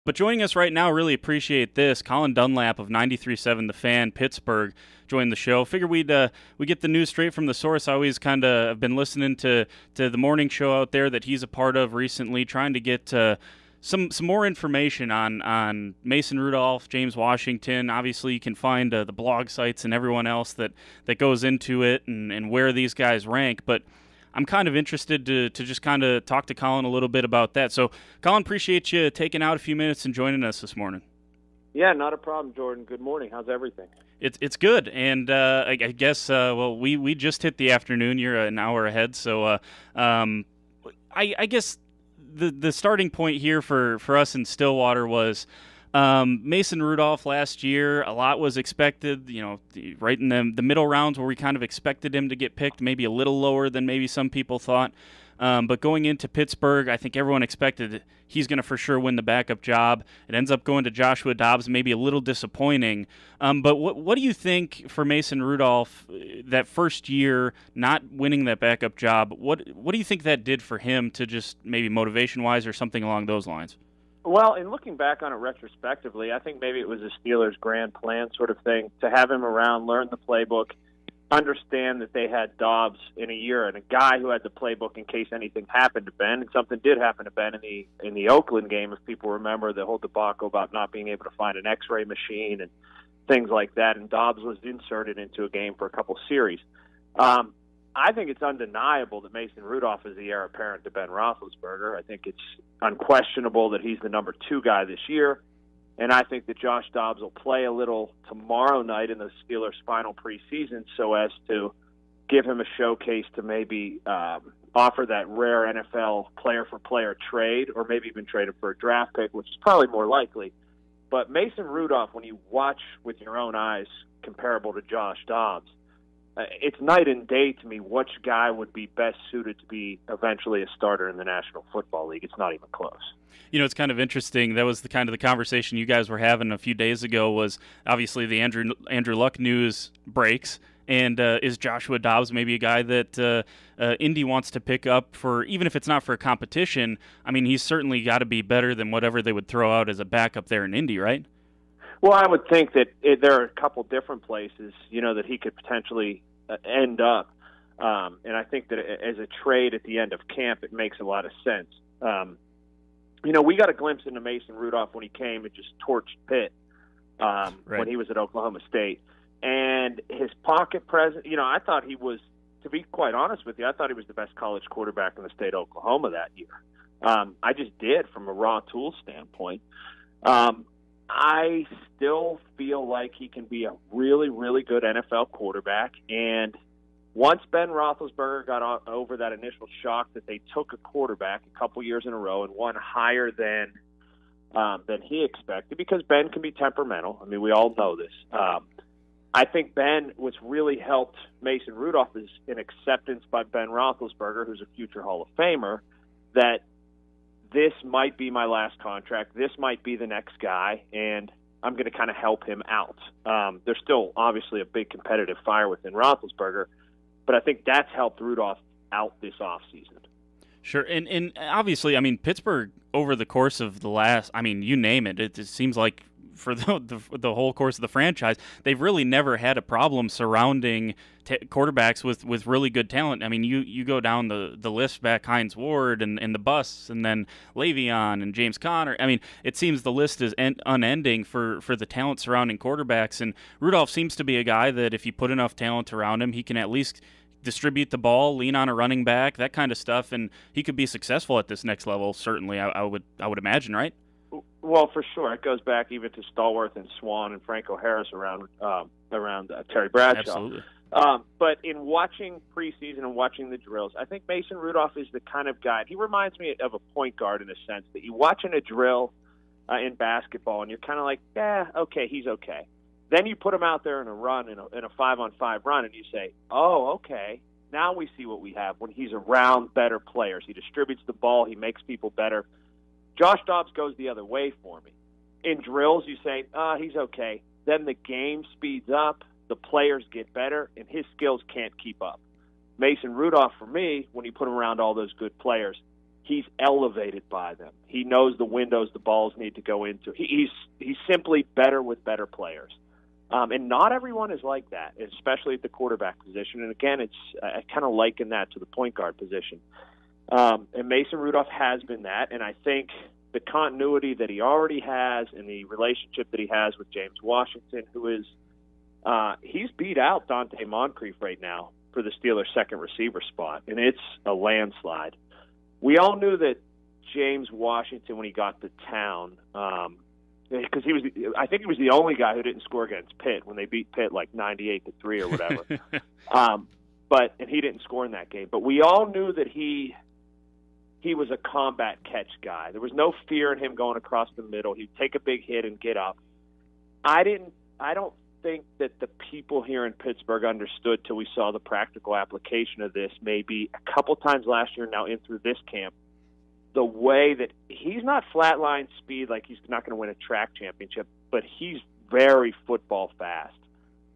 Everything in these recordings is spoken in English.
But joining us right now, really appreciate this. Colin Dunlap of 93.7 The Fan, Pittsburgh, joined the show. Figure we get the news straight from the source. I always kind of have been listening to the morning show out there that he's a part of recently, trying to get some more information on Mason Rudolph, James Washington. Obviously, you can find the blog sites and everyone else that goes into it and where these guys rank. But I'm kind of interested to just kind of talk to Colin a little bit about that. So, Colin, appreciate you taking out a few minutes and joining us this morning. Yeah, not a problem, Jordan. Good morning. How's everything? It's good, and I guess we just hit the afternoon. You're an hour ahead, so I guess the starting point here for us in Stillwater was Mason Rudolph last year. A lot was expected, right in the middle rounds where we kind of expected him to get picked, maybe a little lower than maybe some people thought. But going into Pittsburgh, I think everyone expected he's going to for sure win the backup job. It ends up going to Joshua Dobbs, maybe a little disappointing. But what do you think for Mason Rudolph that first year not winning that backup job? What do you think that did for him to just maybe motivation-wise or something along those lines? Well, in looking back on it retrospectively, I think maybe it was a Steelers' grand plan sort of thing to have him around, learn the playbook, understand that they had Dobbs in a year and a guy who had the playbook in case anything happened to Ben, and something did happen to Ben in the Oakland game, if people remember the whole debacle about not being able to find an X-ray machine and things like that, and Dobbs was inserted into a game for a couple series. I think it's undeniable that Mason Rudolph is the heir apparent to Ben Roethlisberger. I think it's unquestionable that he's the number 2 guy this year. And I think that Josh Dobbs will play a little tomorrow night in the Steelers' final preseason so as to give him a showcase to maybe offer that rare NFL player-for-player trade, or maybe even trade him for a draft pick, which is probably more likely. But Mason Rudolph, when you watch with your own eyes comparable to Josh Dobbs, it's night and day to me which guy would be best suited to be eventually a starter in the National Football League. It's not even close. It's kind of interesting. That was the kind of the conversation you guys were having a few days ago. Was obviously the Andrew Luck news breaks, and is Joshua Dobbs maybe a guy that Indy wants to pick up for, even if it's not for a competition? I mean, he's certainly got to be better than whatever they would throw out as a backup there in Indy, right? Well, I would think that there are a couple different places, that he could potentially end up. And I think that as a trade at the end of camp, it makes a lot of sense. We got a glimpse into Mason Rudolph when he came and just torched Pitt when he was at Oklahoma State. And his pocket presence, I thought he was, to be quite honest with you, I thought he was the best college quarterback in the state of Oklahoma that year. I just did from a raw tool standpoint. I still feel like he can be a really, really good NFL quarterback. And once Ben Roethlisberger got over that initial shock that they took a quarterback a couple years in a row and won higher than he expected, because Ben can be temperamental. I mean, we all know this. I think Ben, what's really helped Mason Rudolph is an acceptance by Ben Roethlisberger, who's a future Hall of Famer, that this might be my last contract. This might be the next guy, and I'm going to kind of help him out. There's still obviously a big competitive fire within Roethlisberger, but I think that's helped Rudolph out this offseason. Sure, and obviously, I mean, Pittsburgh over the course of the last, you name it, it seems like for the whole course of the franchise, they've really never had a problem surrounding quarterbacks with really good talent. I mean, you go down the list back, Hines Ward and the Busts, and then Le'Veon and James Conner. I mean, it seems the list is unending for the talent surrounding quarterbacks, and Rudolph seems to be a guy that if you put enough talent around him, he can at least distribute the ball, lean on a running back, that kind of stuff, and he could be successful at this next level, certainly, I would imagine, right? Well, for sure. It goes back even to Stallworth and Swan and Franco Harris around Terry Bradshaw. Absolutely. But in watching preseason and watching the drills, I think Mason Rudolph is the kind of guy. He reminds me of a point guard in a sense that you watch in a drill in basketball, and you're kind of like, okay, he's okay. Then you put him out there in a run, in a 5-on-5 run, and you say, oh, okay, now we see what we have when he's around better players. He distributes the ball. He makes people better. Josh Dobbs goes the other way for me. In drills, you say, he's okay. Then the game speeds up, the players get better, and his skills can't keep up. Mason Rudolph, for me, when you put him around all those good players, he's elevated by them. He knows the windows the balls need to go into. He's simply better with better players. And not everyone is like that, especially at the quarterback position. And again, I kind of liken that to the point guard position. And Mason Rudolph has been that, and I think the continuity that he already has and the relationship that he has with James Washington, who is he's beat out Dante Moncrief right now for the Steelers' second receiver spot, and it's a landslide. We all knew that James Washington, when he got to town, because I think he was the only guy who didn't score against Pitt when they beat Pitt like 98-3 or whatever. And he didn't score in that game. But we all knew that he was a combat catch guy. There was no fear in him going across the middle. He'd take a big hit and get up. I don't think that the people here in Pittsburgh understood till we saw the practical application of this maybe a couple times last year, now in through this camp, the way that he's not flatline speed, like he's not going to win a track championship, but he's very football fast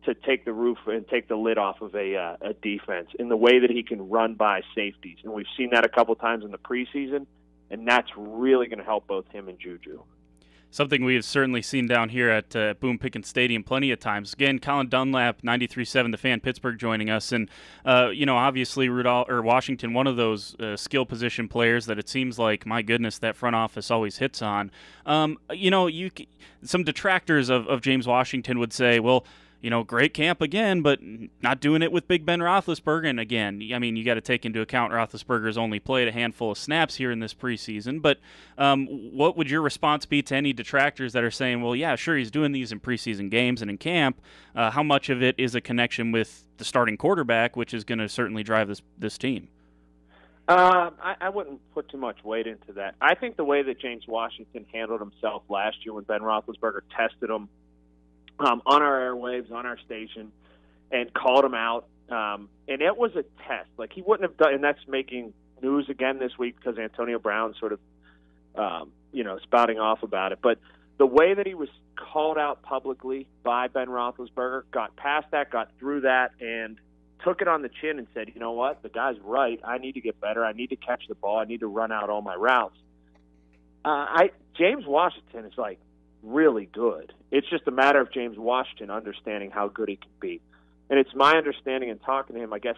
to take the roof and take the lid off of a defense in the way that he can run by safeties. And we've seen that a couple times in the preseason, and that's really going to help both him and Juju. Something we have certainly seen down here at Boone Pickens Stadium plenty of times. Again, Colin Dunlap, 93.7 The Fan, Pittsburgh, joining us. And, obviously Washington, one of those skill position players that it seems like, my goodness, that front office always hits on. Some detractors of James Washington would say, well, great camp again, but not doing it with Big Ben Roethlisberger. And again, I mean, you got to take into account Roethlisberger's only played a handful of snaps here in this preseason. But what would your response be to any detractors that are saying, well, yeah, sure, he's doing these in preseason games and in camp. How much of it is a connection with the starting quarterback, which is going to certainly drive this team? I wouldn't put too much weight into that. I think the way that James Washington handled himself last year when Ben Roethlisberger tested him on our airwaves, on our station, and called him out. And it was a test. Like, he wouldn't have done, and that's making news again this week because Antonio Brown sort of, spouting off about it. But the way that he was called out publicly by Ben Roethlisberger, got past that, got through that, and took it on the chin and said, you know what, the guy's right. I need to get better. I need to catch the ball. I need to run out all my routes. James Washington is like, really good. It's just a matter of James Washington understanding how good he can be. And it's my understanding in talking to him, I guess,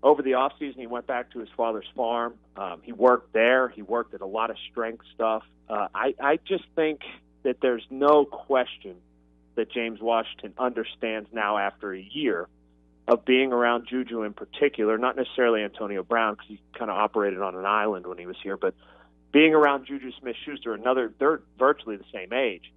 over the offseason he went back to his father's farm. He worked there. He worked at a lot of strength stuff. I just think that there's no question that James Washington understands now after a year of being around Juju in particular, not necessarily Antonio Brown because he kind of operated on an island when he was here, but being around Juju Smith-Schuster, they're virtually the same age,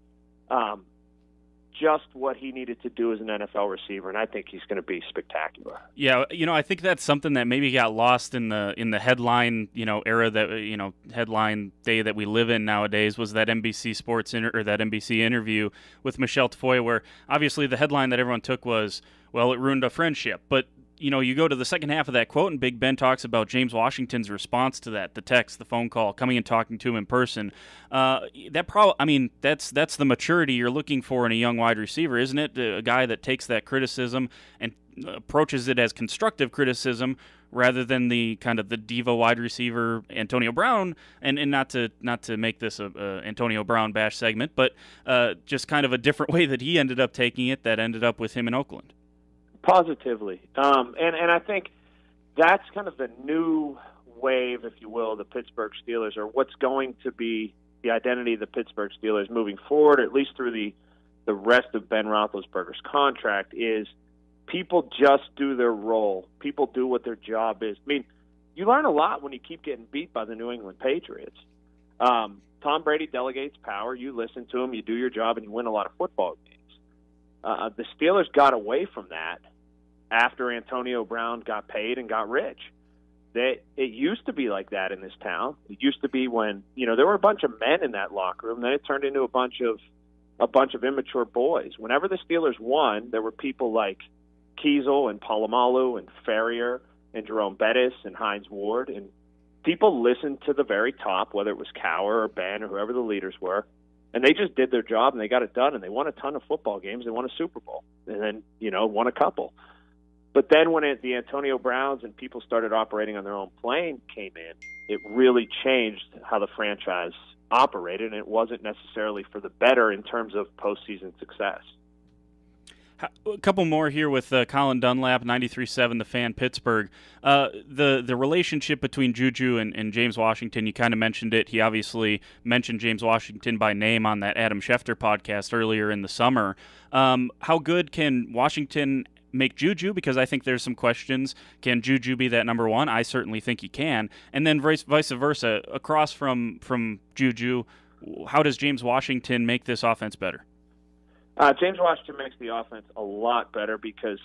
just what he needed to do as an NFL receiver, and I think he's going to be spectacular. Yeah, I think that's something that maybe got lost in the headline, era that headline day that we live in nowadays was that NBC Sports or that NBC interview with Michelle Tafoya, where obviously the headline that everyone took was, well, it ruined a friendship, but you go to the second half of that quote, and Big Ben talks about James Washington's response to that, the text, the phone call, coming and talking to him in person. That's the maturity you're looking for in a young wide receiver, isn't it? A guy that takes that criticism and approaches it as constructive criticism rather than the kind of the diva wide receiver Antonio Brown, and not to make this a Antonio Brown bash segment, but just kind of a different way that he ended up taking it that ended up with him in Oakland. Positively. And I think that's kind of the new wave, if you will, the Pittsburgh Steelers, or what's going to be the identity of the Pittsburgh Steelers moving forward, at least through the rest of Ben Roethlisberger's contract, is people just do their role. People do what their job is. I mean, you learn a lot when you keep getting beat by the New England Patriots. Tom Brady delegates power. You listen to him, you do your job, and you win a lot of football games. The Steelers got away from that after Antonio Brown got paid and got rich. It used to be like that in this town. It used to be when there were a bunch of men in that locker room. Then it turned into a bunch of immature boys. Whenever the Steelers won, there were people like Kiesel and Polamalu and Ferrier and Jerome Bettis and Hines Ward, and people listened to the very top, whether it was Cowher or Ben or whoever the leaders were. And they just did their job, and they got it done, and they won a ton of football games. They won a Super Bowl, and then, won a couple. But then when the Antonio Browns and people started operating on their own plane came in, it really changed how the franchise operated, and it wasn't necessarily for the better in terms of postseason success. A couple more here with Colin Dunlap, 93.7 The Fan, Pittsburgh. The relationship between Juju and James Washington, you kind of mentioned it. He obviously mentioned James Washington by name on that Adam Schefter podcast earlier in the summer. How good can Washington make Juju? Because I think there's some questions. Can Juju be that number one? I certainly think he can. And then vice versa, across from Juju, how does James Washington make this offense better? James Washington makes the offense a lot better because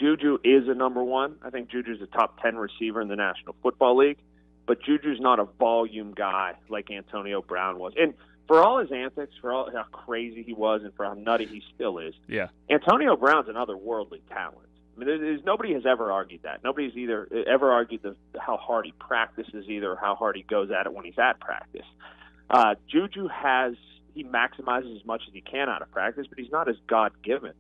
Juju is a number one. I think Juju's a top 10 receiver in the National Football League, but Juju's not a volume guy like Antonio Brown was. And for all his antics, for all how crazy he was, and for how nutty he still is, Antonio Brown's an otherworldly talent. I mean, nobody has ever argued that. Nobody's ever argued how hard he practices either, or how hard he goes at it when he's at practice. Juju he maximizes as much as he can out of practice, but he's not as God-given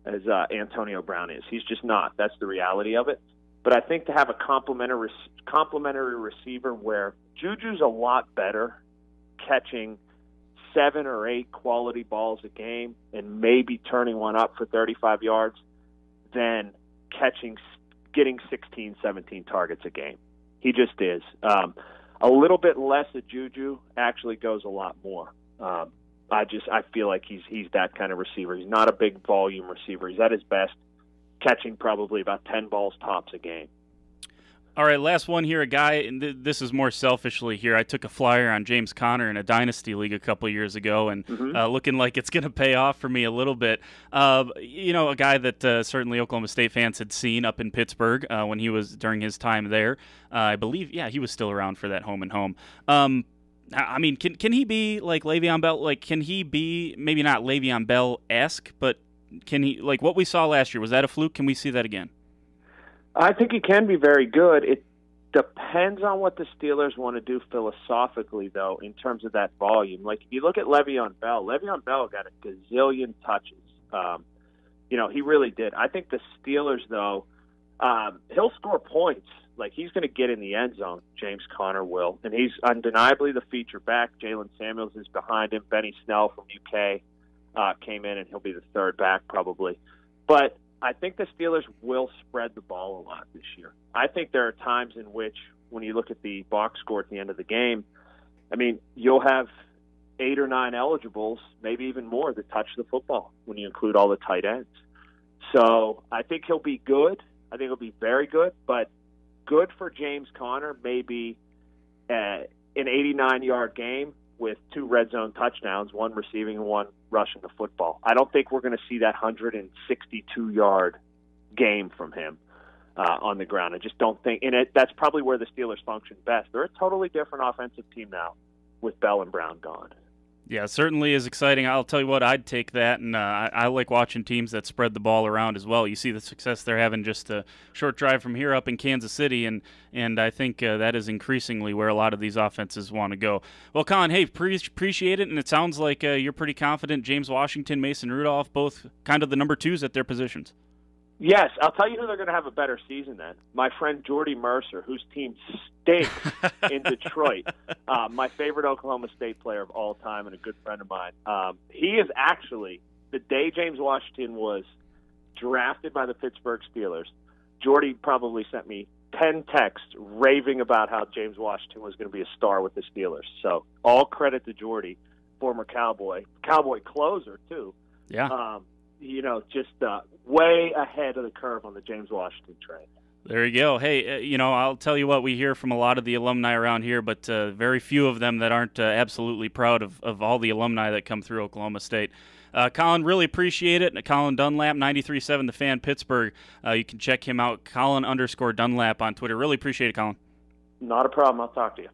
as Antonio Brown is. He's just not. That's the reality of it. But I think to have a complementary receiver where Juju's a lot better catching 7 or 8 quality balls a game and maybe turning one up for 35 yards than getting 16, 17 targets a game. He just is. A little bit less of Juju actually goes a lot more. I feel like he's that kind of receiver. He's not a big volume receiver. He's at his best catching probably about 10 balls tops a game. All right, last one here. A guy, and this is more selfishly here. I took a flyer on James Conner in a dynasty league a couple years ago, and looking like it's going to pay off for me a little bit. A guy that certainly Oklahoma State fans had seen up in Pittsburgh when he was during his time there. I believe, he was still around for that home and home. I mean, can he be like Le'Veon Bell? Like, can he be maybe not Le'Veon Bell-esque, but can he, like what we saw last year, was that a fluke? Can we see that again? I think he can be very good. It depends on what the Steelers want to do philosophically, though, in terms of that volume. Like, if you look at Le'Veon Bell got a gazillion touches. He really did. I think the Steelers, though, he'll score points. Like, he's going to get in the end zone, James Conner will. And he's undeniably the feature back. Jalen Samuels is behind him. Benny Snell from UK came in, and he'll be the third back probably. But I think the Steelers will spread the ball a lot this year. I think there are times in which, when you look at the box score at the end of the game, I mean, you'll have 8 or 9 eligibles, maybe even more, that touch the football when you include all the tight ends. So I think he'll be good. I think he'll be very good, but good for James Conner, maybe an 89-yard game with 2 red zone touchdowns, 1 receiving and 1 rushing the football. I don't think we're going to see that 162-yard game from him on the ground. I just don't think – and that's probably where the Steelers function best. They're a totally different offensive team now with Bell and Brown gone. Yeah, it certainly is exciting. I'll tell you what, I'd take that, and I like watching teams that spread the ball around as well. You see the success they're having just a short drive from here up in Kansas City, and I think that is increasingly where a lot of these offenses want to go. Well, Colin, hey, appreciate it, and it sounds like you're pretty confident James Washington, Mason Rudolph, both kind of the number 2s at their positions. Yes, I'll tell you who they're going to have a better season than. My friend Jordy Mercer, whose team stinks in Detroit, my favorite Oklahoma State player of all time and a good friend of mine. He is actually, the day James Washington was drafted by the Pittsburgh Steelers, Jordy probably sent me 10 texts raving about how James Washington was going to be a star with the Steelers. So all credit to Jordy, former Cowboy closer too. Yeah. Just way ahead of the curve on the James Washington train. There you go. Hey, I'll tell you what, we hear from a lot of the alumni around here, but very few of them that aren't absolutely proud of all the alumni that come through Oklahoma State. Colin, really appreciate it. Colin Dunlap, 93.7 The Fan, Pittsburgh. You can check him out, Colin_Dunlap on Twitter. Really appreciate it, Colin. Not a problem. I'll talk to you.